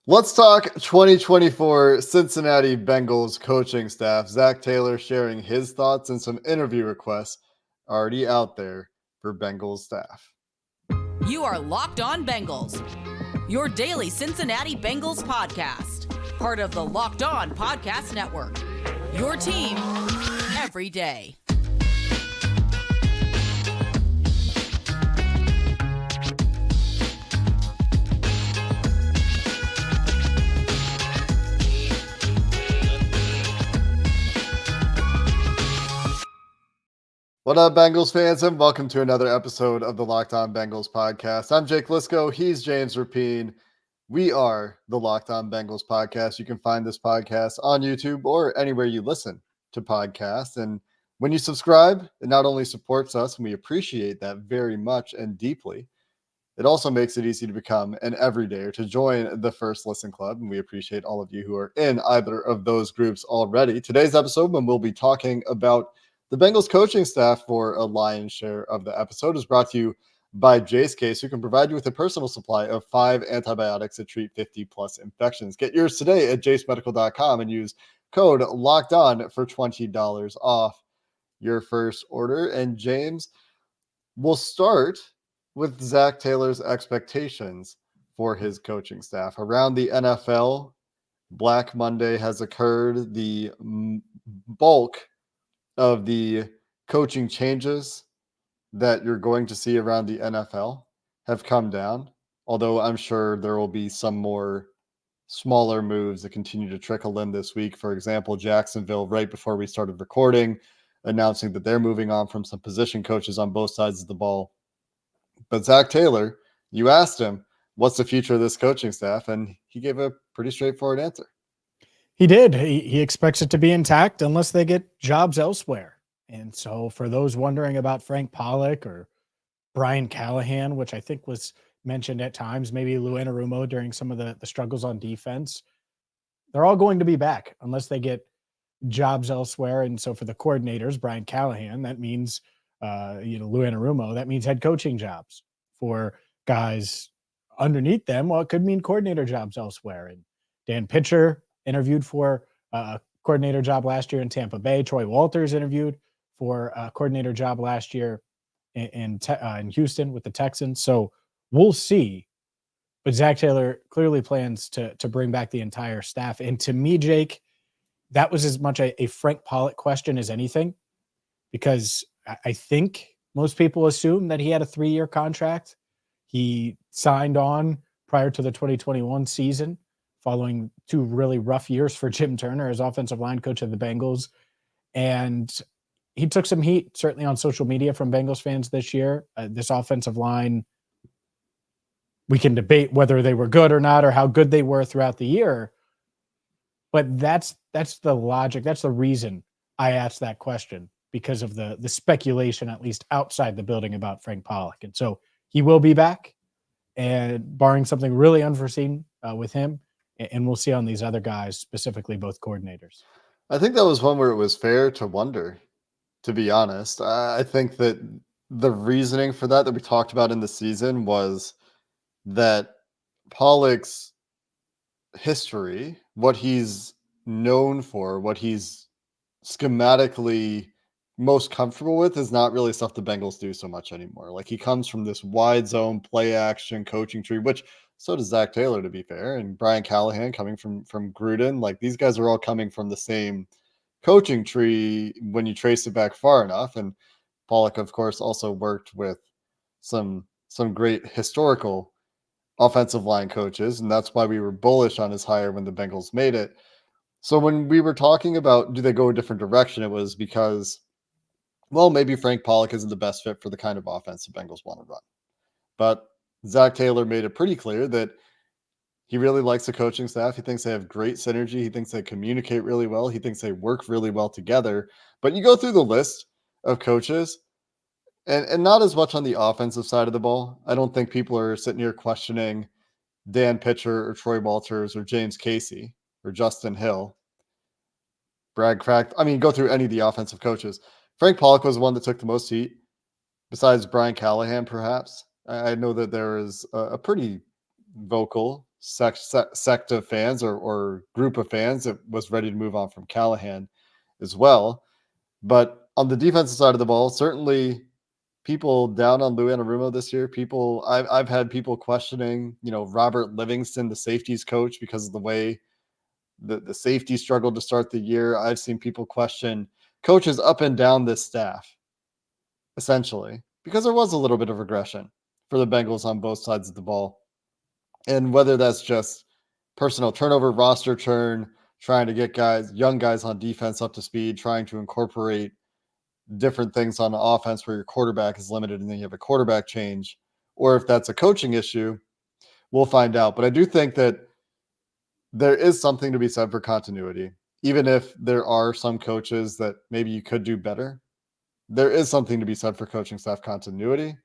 Let's talk 2024 Cincinnati Bengals coaching staff. Zac Taylor sharing his thoughts and some interview requests already out there for Bengals staff. You are Locked On Bengals, your daily Cincinnati Bengals podcast, part of the Locked On Podcast Network, your team every day. What up, Bengals fans, and welcome to another episode of the Locked On Bengals podcast. I'm Jake Lisco. He's James Rapine. We are the Locked On Bengals podcast. You can find this podcast on YouTube or anywhere you listen to podcasts. And when you subscribe, it not only supports us, and we appreciate that very much and deeply, it also makes it easy to become an everydayer, to join the First Listen Club. And we appreciate all of you who are in either of those groups already. Today's episode, when we'll be talking about the Bengals coaching staff for a lion's share of the episode, is brought to you by Jace Case, who can provide you with a personal supply of 5 antibiotics that treat 50-plus infections. Get yours today at jacemedical.com and use code LOCKEDON for $20 off your first order. And James, we'll start with Zac Taylor's expectations for his coaching staff. Around the NFL, Black Monday has occurred. The bulk of the coaching changes that you're going to see around the NFL have come down, although I'm sure there will be some more smaller moves that continue to trickle in this week. For example, Jacksonville, right before we started recording, announcing that they're moving on from some position coaches on both sides of the ball. But Zac Taylor, you asked him, what's the future of this coaching staff? And he gave a pretty straightforward answer. He did. He expects it to be intact unless they get jobs elsewhere. And so for those wondering about Frank Pollack or Brian Callahan, which I think was mentioned at times, maybe Lou Anarumo during some of the struggles on defense, they're all going to be back unless they get jobs elsewhere. And so for the coordinators, Brian Callahan, that means, Lou Anarumo, that means head coaching jobs. For guys underneath them, well, it could mean coordinator jobs elsewhere. And Dan Pitcher interviewed for a coordinator job last year in Tampa Bay. Troy Walters interviewed for a coordinator job last year in Houston with the Texans. So we'll see. But Zac Taylor clearly plans to bring back the entire staff. And to me, Jake, that was as much a Frank Pollack question as anything, because I think most people assume that he had a 3-year contract. He signed on prior to the 2021 season, following 2 really rough years for Jim Turner as offensive line coach of the Bengals. And he took some heat, certainly on social media, from Bengals fans this year. This offensive line, we can debate whether they were good or not or how good they were throughout the year. But that's the logic. That's the reason I asked that question, because of the speculation, at least outside the building, about Frank Pollack. And so he will be back, and barring something really unforeseen with him, and we'll see on these other guys, specifically both coordinators. I think that was one where it was fair to wonder, to be honest. I think that the reasoning for that we talked about in the season was that Pollack's history, what he's known for, what he's schematically most comfortable with, is not really stuff the Bengals do so much anymore. Like, he comes from this wide zone play action coaching tree, which so does Zac Taylor, to be fair, and Brian Callahan coming from Gruden. Like, these guys are all coming from the same coaching tree when you trace it back far enough. And Pollack, of course, also worked with some great historical offensive line coaches, and that's why we were bullish on his hire when the Bengals made it. So when we were talking about, do they go a different direction, it was because, well, maybe Frank Pollack isn't the best fit for the kind of offense the Bengals want to run. But Zac Taylor made it pretty clear that he really likes the coaching staff. He thinks they have great synergy. He thinks they communicate really well. He thinks they work really well together. But you go through the list of coaches, and not as much on the offensive side of the ball. I don't think people are sitting here questioning Dan Pitcher or Troy Walters or James Casey or Justin Hill. Brad Crack. I mean, go through any of the offensive coaches. Frank Pollack was the one that took the most heat, besides Brian Callahan, perhaps. I know that there is a pretty vocal sect of fans or group of fans that was ready to move on from Callahan as well. But on the defensive side of the ball, certainly people down on Lou Anarumo this year. I've had people questioning, Robert Livingston, the safeties coach, because of the way the safety struggled to start the year. I've seen people question coaches up and down this staff, essentially, because there was a little bit of regression for the Bengals on both sides of the ball. And whether that's just personnel turnover, roster churn, trying to get young guys on defense up to speed, trying to incorporate different things on offense where your quarterback is limited and then you have a quarterback change, or if that's a coaching issue, we'll find out. But I do think that there is something to be said for continuity. Even if there are some coaches that maybe you could do better, there is something to be said for coaching staff continuity.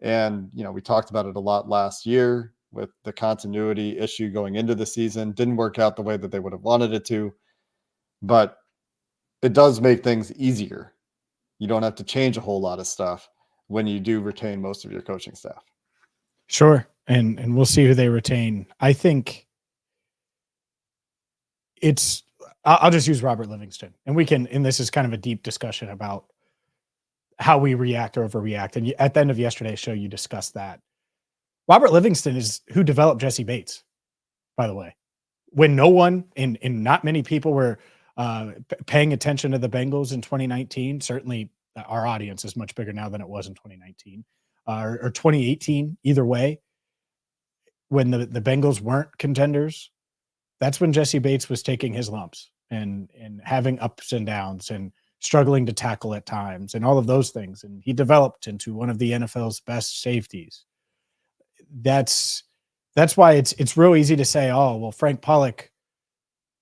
And, we talked about it a lot last year with the continuity issue going into the season. Didn't work out the way that they would have wanted it to, but it does make things easier. You don't have to change a whole lot of stuff when you do retain most of your coaching staff. Sure. And we'll see who they retain. I think I'll just use Robert Livingston, and this is kind of a deep discussion about how we react or overreact. And at the end of yesterday's show, you discussed that. Robert Livingston is who developed Jesse Bates, by the way, when no one and not many people were paying attention to the Bengals in 2019. Certainly our audience is much bigger now than it was in 2019 or 2018. Either way, when the Bengals weren't contenders, that's when Jesse Bates was taking his lumps and having ups and downs and struggling to tackle at times and all of those things. And he developed into one of the NFL's best safeties. That's why it's real easy to say, oh, well, Frank Pollack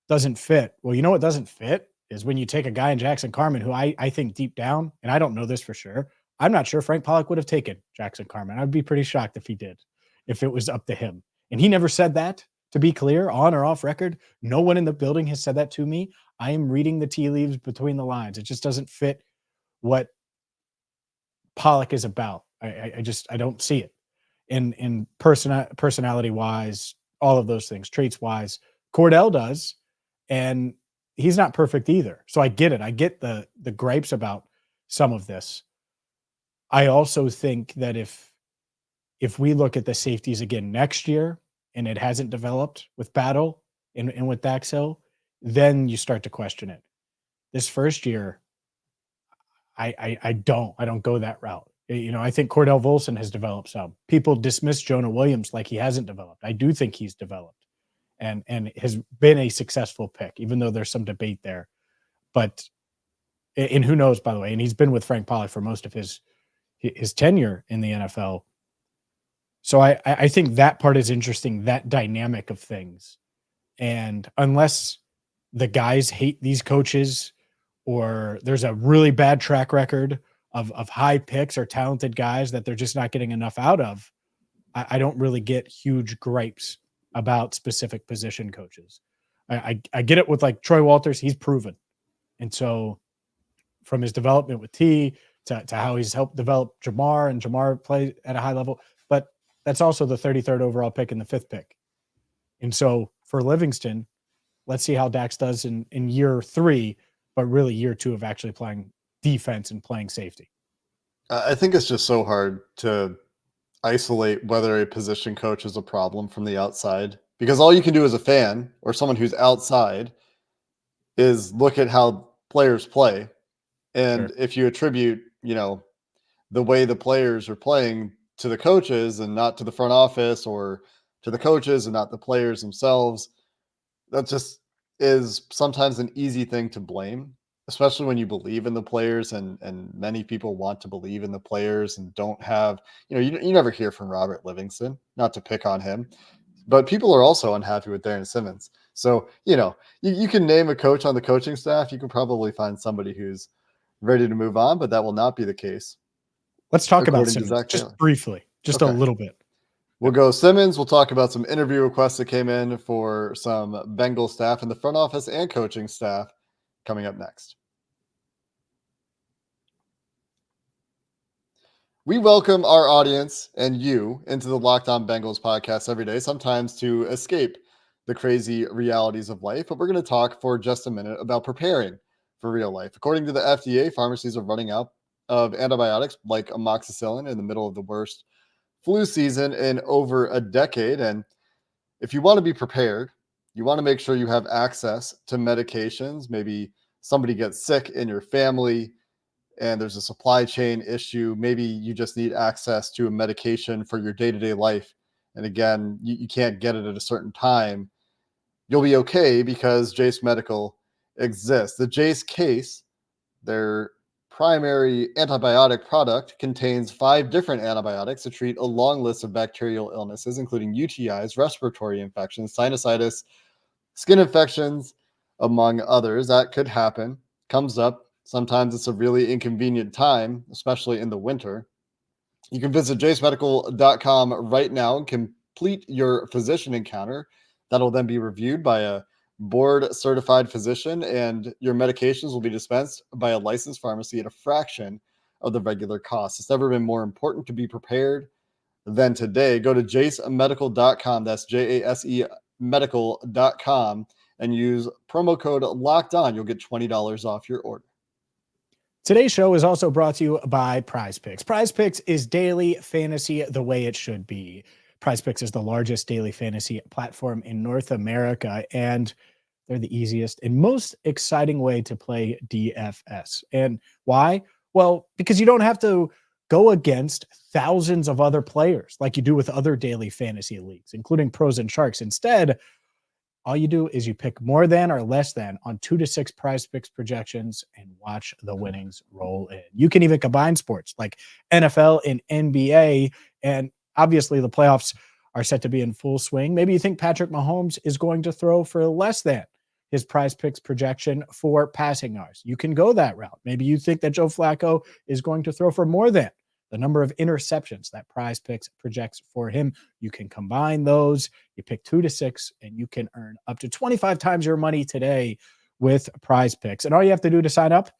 doesn't fit. Well, you know what doesn't fit is when you take a guy in Jackson Carman, who I think deep down, and I don't know this for sure, I'm not sure Frank Pollack would have taken Jackson Carman. I'd be pretty shocked if he did, if it was up to him. And he never said that, to be clear, on or off record. No one in the building has said that to me. I am reading the tea leaves between the lines. It just doesn't fit what Pollack is about. I don't see it. In personality wise, all of those things, traits wise, Cordell does, and he's not perfect either. So I get it. I get the gripes about some of this. I also think that if we look at the safeties again next year and it hasn't developed with Battle and with Dax Hill, then you start to question it. This first year, I don't go that route. I think Cordell Volson has developed some. People dismiss Jonah Williams like he hasn't developed. I do think he's developed and has been a successful pick, even though there's some debate there. But, and who knows, by the way, and he's been with Frank Pollack for most of his tenure in the NFL. So I think that part is interesting, that dynamic of things. And unless the guys hate these coaches or there's a really bad track record of high picks or talented guys that they're just not getting enough out of, I don't really get huge gripes about specific position coaches. I get it with like Troy Walters, he's proven. And so from his development with T to how he's helped develop Jamar, and Jamar play at a high level, but that's also the 33rd overall pick and the 5th pick. And so for Livingston, let's see how Dax does in year 3, but really year 2 of actually playing defense and playing safety. I think it's just so hard to isolate whether a position coach is a problem from the outside, because all you can do as a fan or someone who's outside is look at how players play. And Sure. if you attribute, the way the players are playing to the coaches and not to the front office, or to the coaches and not the players themselves, that just is sometimes an easy thing to blame, especially when you believe in the players, and many people want to believe in the players and don't have, you never hear from Robert Livingston, not to pick on him, but people are also unhappy with Darrin Simmons. So, you can name a coach on the coaching staff. You can probably find somebody who's ready to move on, but that will not be the case. Let's talk about According to Simmons Zac just Taylor. briefly, just a Okay. little bit. We'll go Simmons. We'll talk about some interview requests that came in for some Bengal staff in the front office and coaching staff coming up next. We welcome our audience and you into the Locked On Bengals podcast every day, sometimes to escape the crazy realities of life. But we're going to talk for just a minute about preparing for real life. According to the FDA, pharmacies are running out of antibiotics like amoxicillin in the middle of the worst flu season in over a decade. And if you want to be prepared, you want to make sure you have access to medications. Maybe somebody gets sick in your family and there's a supply chain issue. Maybe you just need access to a medication for your day-to-day life. And again, you can't get it at a certain time. You'll be okay because Jace Medical exists. The Jace case, their primary antibiotic product, contains 5 different antibiotics to treat a long list of bacterial illnesses, including UTIs, respiratory infections, sinusitis, skin infections, among others. That could happen, comes up. Sometimes it's a really inconvenient time, especially in the winter. You can visit jacemedical.com right now and complete your physician encounter. That'll then be reviewed by a board-certified physician, and your medications will be dispensed by a licensed pharmacy at a fraction of the regular cost. It's never been more important to be prepared than today. Go to jacemedical.com. That's JASE medical.com and use promo code Locked On. You'll get $20 off your order. Today's show is also brought to you by PrizePicks. PrizePicks is daily fantasy the way it should be. PrizePicks is the largest daily fantasy platform in North America, and they're the easiest and most exciting way to play DFS. And why? Well, because you don't have to go against thousands of other players like you do with other daily fantasy leagues, including pros and sharks. Instead, all you do is you pick more than or less than on 2 to 6 PrizePicks projections and watch the winnings roll in. You can even combine sports like NFL and NBA, and obviously the playoffs are set to be in full swing. Maybe you think Patrick Mahomes is going to throw for less than his PrizePicks projection for passing yards. You can go that route. Maybe you think that Joe Flacco is going to throw for more than the number of interceptions that PrizePicks projects for him. You can combine those. You pick 2 to 6, and you can earn up to 25 times your money today with PrizePicks. And all you have to do to sign up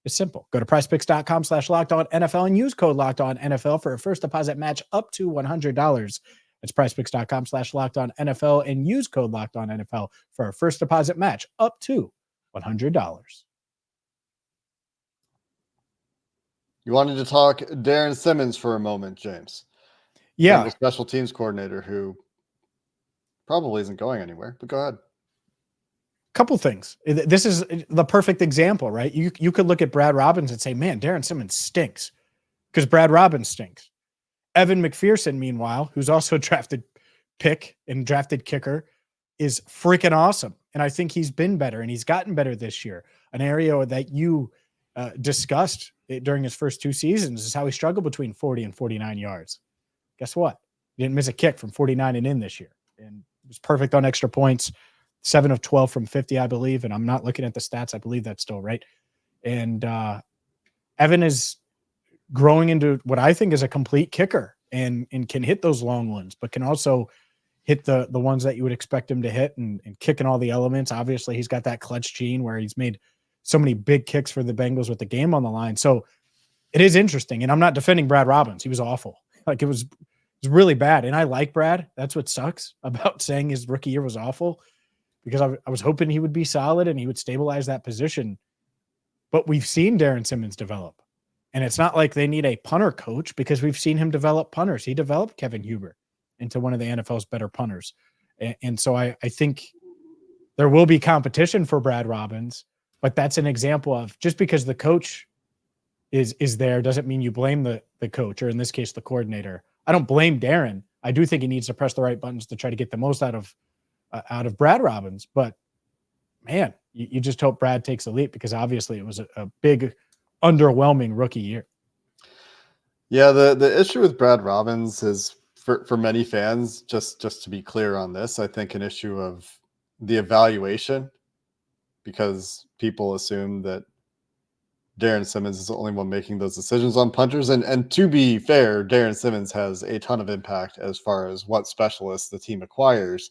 is simple. Go to prizepicks.com/lockedonnfl and use code LockedOnNFL for a first deposit match up to $100. It's prizepicks.com/lockedonnfl and use code LockedOnNFL for a first deposit match up to $100. You wanted to talk Darrin Simmons for a moment, James. Yeah. The special teams coordinator who probably isn't going anywhere, but go ahead. Couple things. This is the perfect example, right? You could look at Brad Robbins and say, man, Darrin Simmons stinks because Brad Robbins stinks. Evan McPherson, meanwhile, who's also drafted pick and drafted kicker, is freaking awesome. And I think he's been better and he's gotten better this year. An area that you discussed during his first 2 seasons is how he struggled between 40 and 49 yards. Guess what? He didn't miss a kick from 49 and in this year. And it was perfect on extra points. 7 of 12 from 50, I believe. And I'm not looking at the stats. I believe that's still right. And Evan is growing into what I think is a complete kicker and can hit those long ones, but can also hit the ones that you would expect him to hit and kick in all the elements. Obviously, he's got that clutch gene where he's made so many big kicks for the Bengals with the game on the line. So it is interesting. And I'm not defending Brad Robbins. He was awful. Like it was really bad. And I like Brad. That's what sucks about saying his rookie year was awful, because I was hoping he would be solid and he would stabilize that position. But we've seen Darrin Simmons develop. And it's not like they need a punter coach, because we've seen him develop punters. He developed Kevin Huber into one of the NFL's better punters. And so I think there will be competition for Brad Robbins, but that's an example of just because the coach is there doesn't mean you blame the coach, or in this case, the coordinator. I don't blame Darrin. I do think he needs to press the right buttons to try to get the most out of Brad Robbins. But man, you just hope Brad takes a leap, because obviously it was a big, underwhelming rookie year. Yeah, the issue with Brad Robbins is for many fans, just to be clear on this, I think an issue of the evaluation, because people assume that Darrin Simmons is the only one making those decisions on punters. And to be fair, Darrin Simmons has a ton of impact as far as what specialists the team acquires.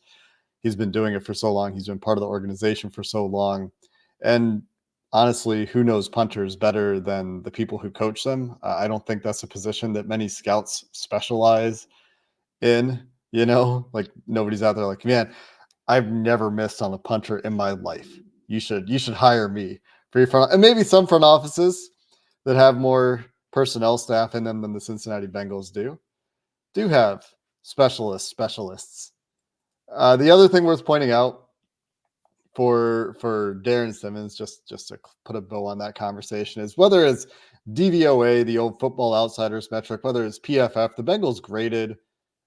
He's been doing it for so long. He's been part of the organization for so long. And honestly, who knows punters better than the people who coach them? I don't think that's a position that many scouts specialize in. Like nobody's out there like, man, I've never missed on a punter in my life. You should hire me for your front, and maybe some front offices that have more personnel staff in them than the Cincinnati Bengals do have specialists. The other thing worth pointing out for Darrin Simmons, just to put a bow on that conversation, is whether it's DVOA, the old Football Outsiders metric, whether it's PFF, the Bengals graded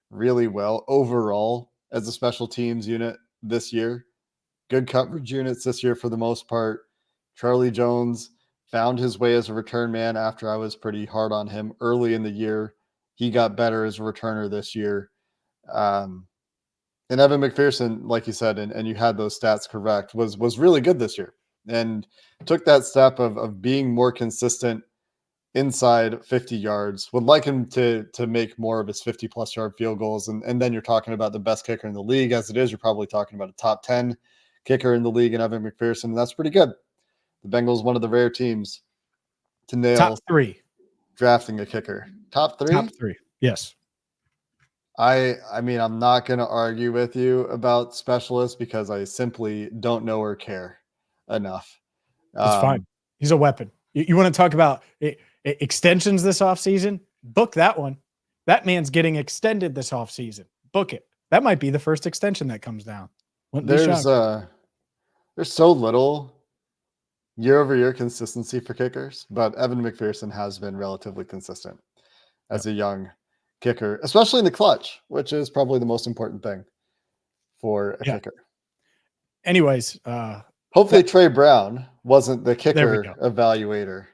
really well overall as a special teams unit this year. Good coverage units this year for the most part. Charlie Jones found his way as a return man after I was pretty hard on him early in the year. He got better as a returner this year. And Evan McPherson, like you said, and you had those stats correct, was really good this year and took that step of being more consistent inside 50 yards. Would like him to make more of his 50-plus yard field goals. And then you're talking about the best kicker in the league. As it is, you're probably talking about a top 10 kicker in the league in Evan McPherson. And that's pretty good. The Bengals, one of the rare teams to nail Top 3 drafting a kicker. Top 3? Top 3. Yes. I mean, I'm not going to argue with you about specialists because I simply don't know or care enough. It's fine. He's a weapon. You want to talk about extensions this offseason? Book that one. That man's getting extended this offseason. Book it. That might be the first extension that comes down. There's so little year-over-year consistency for kickers, but Evan McPherson has been relatively consistent as a young kicker, especially in the clutch, which is probably the most important thing for a kicker. Anyways, hopefully Trey Brown wasn't the kicker evaluator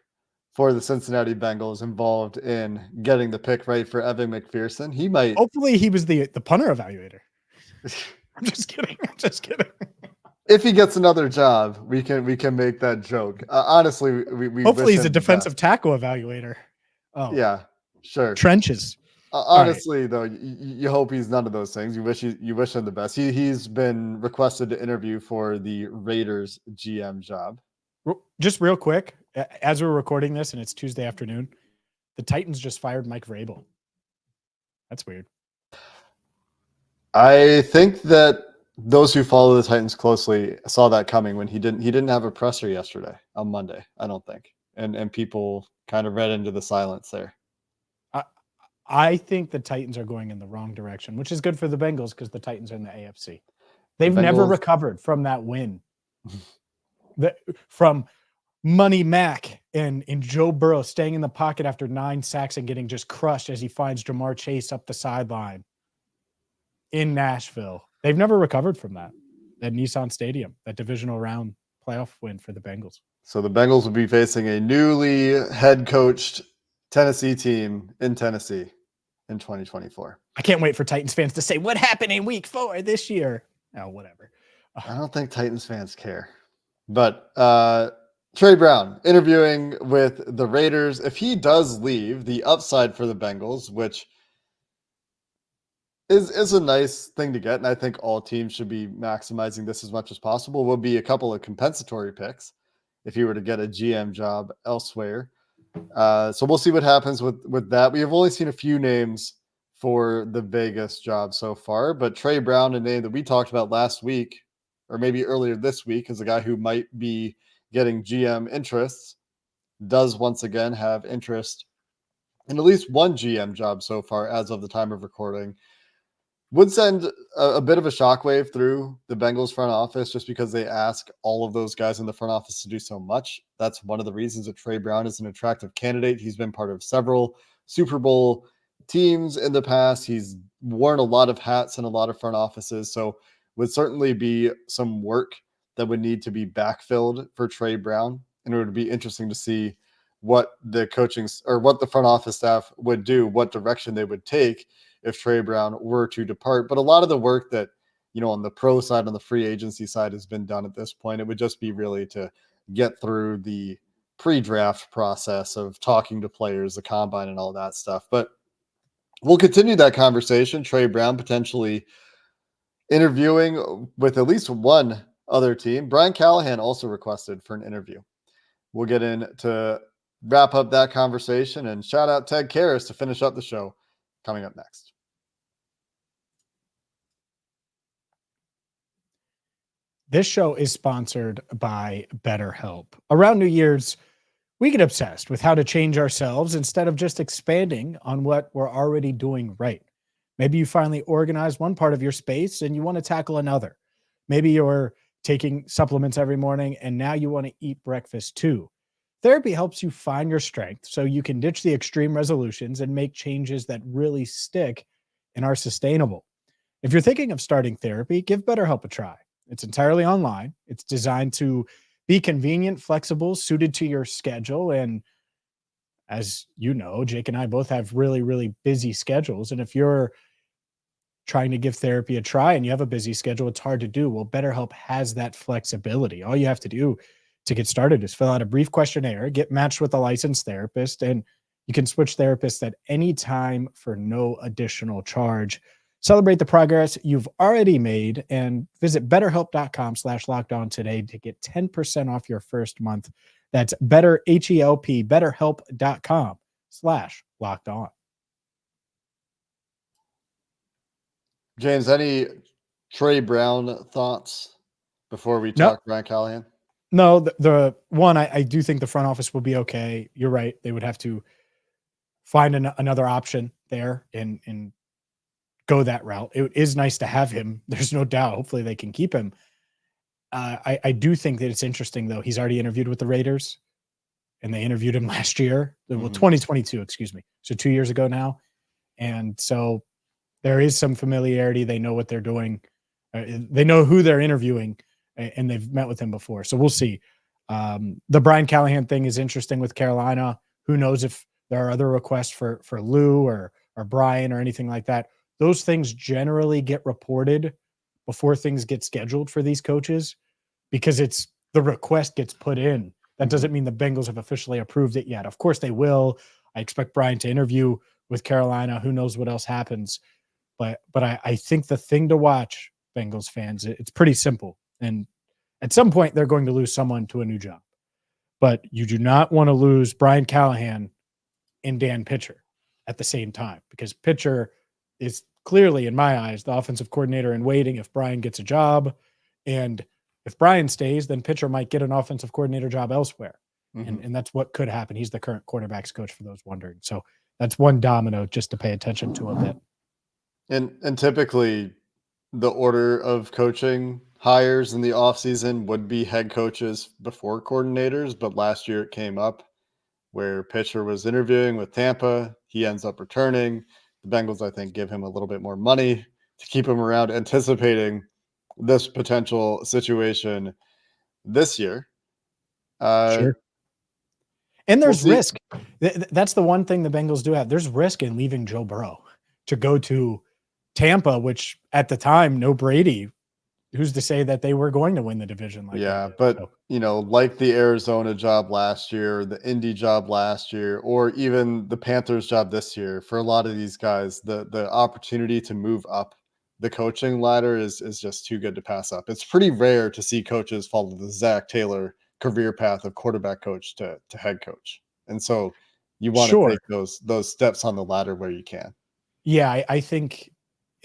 for the Cincinnati Bengals involved in getting the pick right for Evan McPherson. He might. Hopefully he was the punter evaluator. I'm just kidding. If he gets another job, we can make that joke. Honestly, we hopefully he's a defensive tackle evaluator. Oh yeah, sure. Trenches. Honestly, though, you hope he's none of those things. You wish him the best. He's been requested to interview for the Raiders GM job. Just real quick, as we're recording this and it's Tuesday afternoon, the Titans just fired Mike Vrabel. That's weird. I think that those who follow the Titans closely saw that coming when he didn't have a presser yesterday on Monday, I don't think. And people kind of read into the silence there. I think the Titans are going in the wrong direction, which is good for the Bengals because the Titans are in the AFC. They've never recovered from that win. From Money Mac and Joe Burrow staying in the pocket after 9 sacks and getting just crushed as he finds Jamar Chase up the sideline in Nashville. They've never recovered from that at Nissan Stadium, that divisional round playoff win for the Bengals. So the Bengals will be facing a newly head coached Tennessee team in Tennessee in 2024. I can't wait for Titans fans to say, what happened in week 4 this year? Oh, whatever. I don't think Titans fans care. But Trey Brown interviewing with the Raiders. If he does leave, the upside for the Bengals, which is a nice thing to get, and I think all teams should be maximizing this as much as possible, will be a couple of compensatory picks if he were to get a GM job elsewhere. So we'll see what happens with that. We have only seen a few names for the Vegas job so far, but Trey Brown, a name that we talked about last week, or maybe earlier this week, is a guy who might be getting GM interests, does once again have interest in at least one GM job so far as of the time of recording. Would send a bit of a shockwave through the Bengals front office just because they ask all of those guys in the front office to do so much. That's one of the reasons that Trey Brown is an attractive candidate. He's been part of several Super Bowl teams in the past. He's worn a lot of hats in a lot of front offices. So would certainly be some work that would need to be backfilled for Trey Brown. And it would be interesting to see what the coaching or what the front office staff would do, what direction they would take if Trey Brown were to depart. But a lot of the work that, on the pro side, on the free agency side has been done at this point. It would just be really to get through the pre-draft process of talking to players, the combine and all that stuff. But we'll continue that conversation. Trey Brown potentially interviewing with at least one other team. Brian Callahan also requested for an interview we'll get in to wrap up that conversation and shout out Ted Karras to finish up the show coming up next. This show is sponsored by BetterHelp. Around New Year's, we get obsessed with how to change ourselves instead of just expanding on what we're already doing right. Maybe you finally organize one part of your space and you want to tackle another. Maybe you're taking supplements every morning and now you want to eat breakfast too. Therapy helps you find your strength so you can ditch the extreme resolutions and make changes that really stick and are sustainable. If you're thinking of starting therapy, give BetterHelp a try. It's entirely online. It's designed to be convenient, flexible, suited to your schedule. And as you know, Jake and I both have really, really busy schedules. And if you're trying to give therapy a try and you have a busy schedule, it's hard to do. Well, BetterHelp has that flexibility. All you have to do to get started is fill out a brief questionnaire, get matched with a licensed therapist, and you can switch therapists at any time for no additional charge. Celebrate the progress you've already made and visit betterhelp.com/lockedon today to get 10% off your first month. That's betterhelp.com/lockedon. James, any Trey Brown thoughts before we No. talk Brian Callahan? No, the one, I do think the front office will be okay. You're right. They would have to find another option there and go that route. It is nice to have him. There's no doubt. Hopefully they can keep him. I do think that it's interesting, though. He's already interviewed with the Raiders, and they interviewed him last year. Well, 2022, excuse me. So 2 years ago now. And so there is some familiarity. They know what they're doing. They know who they're interviewing, and they've met with him before. So we'll see. The Brian Callahan thing is interesting with Carolina. Who knows if there are other requests for Lou or Brian or anything like that. Those things generally get reported before things get scheduled for these coaches because it's the request gets put in. That doesn't mean the Bengals have officially approved it yet. Of course they will. I expect Brian to interview with Carolina. Who knows what else happens? But I think the thing to watch, Bengals fans, it's pretty simple. And at some point they're going to lose someone to a new job. But you do not want to lose Brian Callahan and Dan Pitcher at the same time because Pitcher is clearly, in my eyes, the offensive coordinator in waiting if Brian gets a job. And if Brian stays, then Pitcher might get an offensive coordinator job elsewhere. And that's what could happen. He's the current quarterback's coach for those wondering. So that's one domino just to pay attention to a bit. And typically the order of coaching hires in the offseason would be head coaches before coordinators. But last year it came up where Pitcher was interviewing with Tampa. He ends up returning. The Bengals, I think, give him a little bit more money to keep him around, anticipating this potential situation this year. Sure. And there's risk. That's the one thing the Bengals do have. There's risk in leaving Joe Burrow to go to Tampa, which at the time, no Brady. Who's to say that they were going to win the division? But like the Arizona job last year, the Indy job last year, or even the Panthers job this year, for a lot of these guys, the opportunity to move up the coaching ladder is just too good to pass up. It's pretty rare to see coaches follow the Zac Taylor career path of quarterback coach to head coach. And so you want to take those steps on the ladder where you can. Yeah, I think,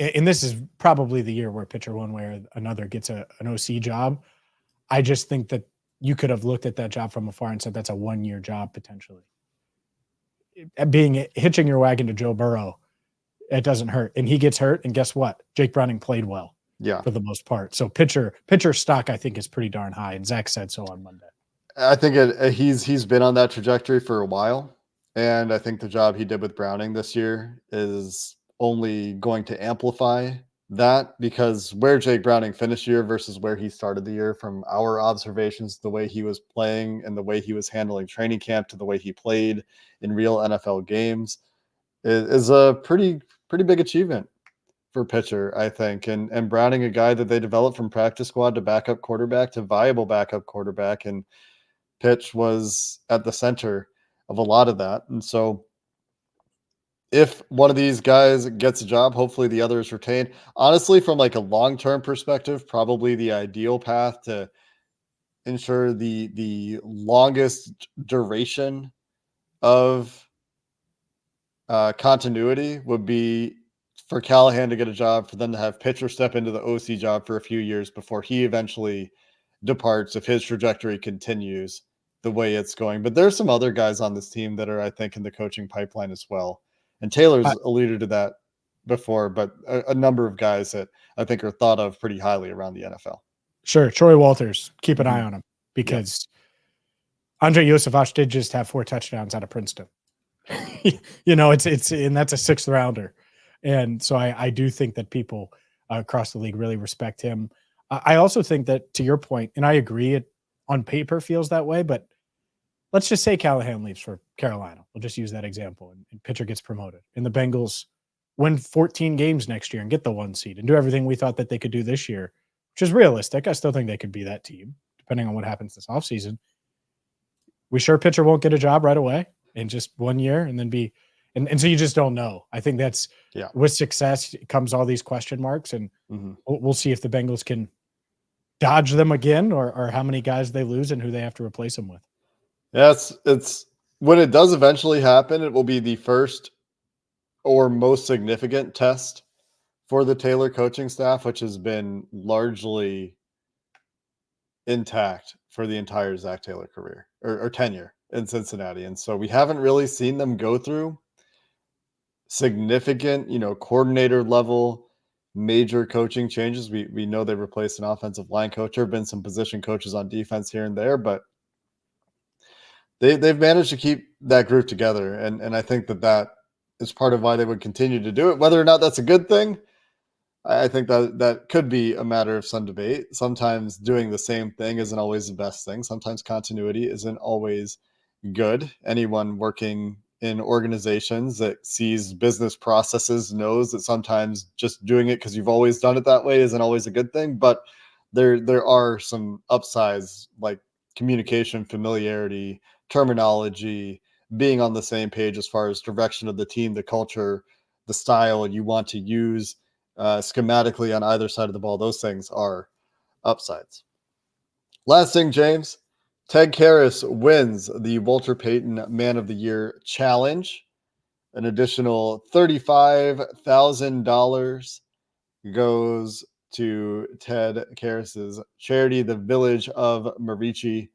and this is probably the year where Pitcher one way or another gets an OC job. I just think that you could have looked at that job from afar and said that's a 1-year job potentially. Hitching your wagon to Joe Burrow, it doesn't hurt. And he gets hurt, and guess what? Jake Browning played well for the most part. So pitcher stock, I think, is pretty darn high, and Zach said so on Monday. I think he's been on that trajectory for a while, and I think the job he did with Browning this year is only going to amplify that, because where Jake Browning finished the year versus where he started the year, from our observations, the way he was playing and the way he was handling training camp to the way he played in real NFL games is a pretty big achievement for Pitcher, I think. And Browning, a guy that they developed from practice squad to backup quarterback to viable backup quarterback, and Pitch was at the center of a lot of that. And so if one of these guys gets a job, hopefully the other is retained. Honestly, from like a long-term perspective, probably the ideal path to ensure the longest duration of continuity would be for Callahan to get a job, for them to have Pitcher step into the OC job for a few years before he eventually departs, if his trajectory continues the way it's going. But there's some other guys on this team that are, I think, in the coaching pipeline as well. And Taylor's alluded to that before, but a number of guys that I think are thought of pretty highly around the NFL. Sure. Troy Walters, keep an eye on him, because Andre Yosefovich did just have 4 touchdowns out of Princeton. It's and that's a 6th rounder. And so I do think that people across the league really respect him. I also think that, to your point, and I agree, it on paper feels that way, but let's just say Callahan leaves for Carolina. We'll just use that example, and Pitcher gets promoted, and the Bengals win 14 games next year and get the 1 seed and do everything we thought that they could do this year, which is realistic. I still think they could be that team, depending on what happens this offseason. We sure Pitcher won't get a job right away in just 1 year and then be – and so you just don't know. I think that's with success comes all these question marks, and we'll see if the Bengals can dodge them again, or how many guys they lose and who they have to replace them with. Yeah, it's when it does eventually happen, it will be the first or most significant test for the Taylor coaching staff, which has been largely intact for the entire Zac Taylor career or tenure in Cincinnati. And so we haven't really seen them go through significant, coordinator level major coaching changes. We know they replaced an offensive line coach. There have been some position coaches on defense here and there, but they've managed to keep that group together. And I think that is part of why they would continue to do it. Whether or not that's a good thing, I think that could be a matter of some debate. Sometimes doing the same thing isn't always the best thing. Sometimes continuity isn't always good. Anyone working in organizations that sees business processes knows that sometimes just doing it because you've always done it that way isn't always a good thing. But there are some upsides, like communication, familiarity, terminology, being on the same page as far as direction of the team, the culture, the style you want to use schematically on either side of the ball. Those things are upsides. Last thing, James, Ted Karras wins the Walter Payton Man of the Year Challenge. An additional $35,000 goes to Ted Karras's charity, the Village of Marici.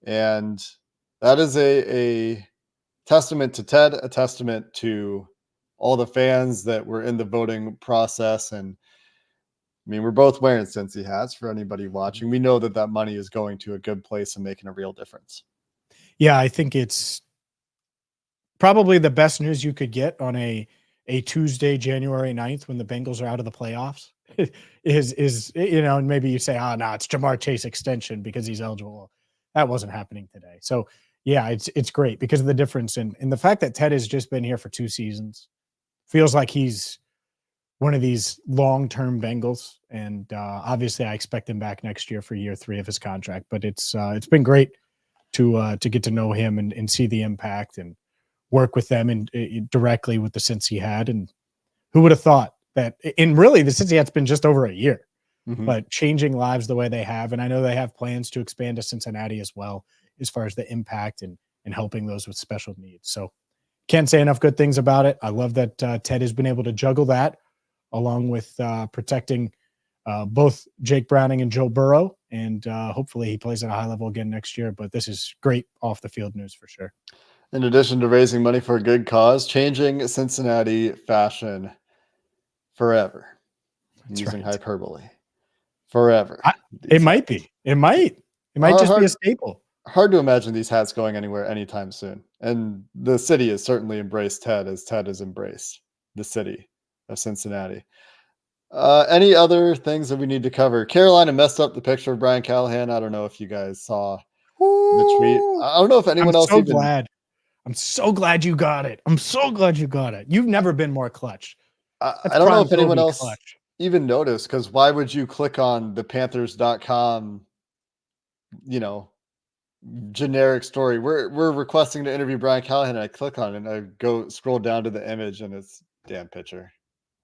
And that is a testament to Ted, a testament to all the fans that were in the voting process. And I mean, we're both wearing Cincy hats for anybody watching. We know that money is going to a good place and making a real difference. Yeah, I think it's probably the best news you could get on a Tuesday, January 9th, when the Bengals are out of the playoffs is and maybe you say, no, it's Jamar Chase extension because he's eligible. That wasn't happening today. So yeah, it's great because of the difference in the fact that Ted has just been here for 2 seasons. Feels like he's one of these long-term Bengals, and obviously I expect him back next year for year 3 of his contract. But it's been great to get to know him and see the impact and work with them and directly with the Cincy had. And who would have thought that? And really, the Cincy hat's been just over a year, but changing lives the way they have. And I know they have plans to expand to Cincinnati as well, as far as the impact and helping those with special needs. So can't say enough good things about it. I love that Ted has been able to juggle that along with protecting both Jake Browning and Joe Burrow. And hopefully he plays at a high level again next year. But this is great off the field news for sure. In addition to raising money for a good cause, changing Cincinnati fashion forever. That's using right. hyperbole. Forever. It might be. It might just be a staple. Hard to imagine these hats going anywhere anytime soon. And the city has certainly embraced Ted as Ted has embraced the city of Cincinnati. Any other things that we need to cover? Carolina messed up the picture of Brian Callahan. I don't know if you guys saw the tweet. I don't know if anyone else even... I'm so glad you got it. You've never been more clutch. I don't know if anyone else even noticed, because why would you click on the Panthers.com, generic story? We're requesting to interview Brian Callahan, and I click on it and I go scroll down to the image and it's damn pitcher.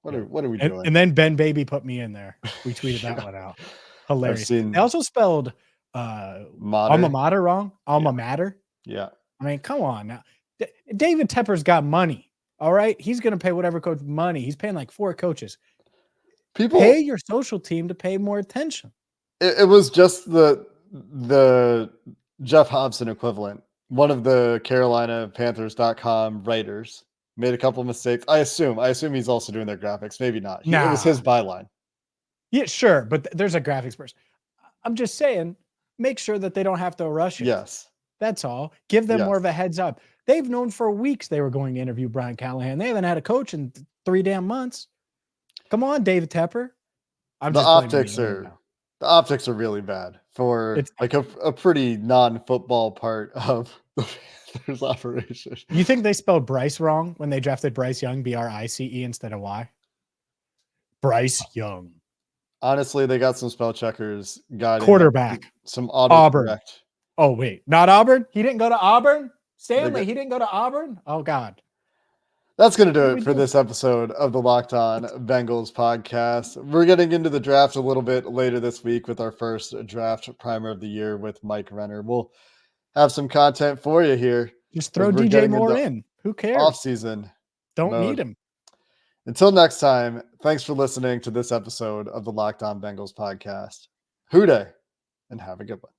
What are we doing? And then Ben Baby put me in there. We tweeted that one out. Hilarious. They also spelled alma mater wrong. Alma mater. Yeah. I mean, come on now. David Tepper's got money. All right. He's going to pay whatever coach money. He's paying like 4 coaches. Pay your social team to pay more attention. It was just the Jeff Hobson equivalent. One of the CarolinaPanthers.com writers made a couple mistakes. I assume he's also doing their graphics. Maybe not. It was his byline. Yeah, sure. But there's a graphics person. I'm just saying, make sure that they don't have to rush it. Yes. That's all. Give them more of a heads up. They've known for weeks they were going to interview Brian Callahan. They haven't had a coach in 3 damn months. Come on, David Tepper. The optics are really bad for a pretty non-football part of the Panthers operation. You think they spelled Bryce wrong when they drafted Bryce Young, Brice instead of Y? Bryce Young. Honestly, they got some spell checkers. Quarterback. Some Auburn. autocorrect. Oh, wait. Not Auburn? He didn't go to Auburn? Stanley, he didn't go to Auburn? Oh, God. That's going to do it for this episode of the Locked On Bengals podcast. We're getting into the draft a little bit later this week with our first draft primer of the year with Mike Renner. We'll have some content for you here. Just throw DJ Moore in. Who cares? Offseason. Don't need him. Until next time, thanks for listening to this episode of the Locked On Bengals podcast. Hoo day, and have a good one.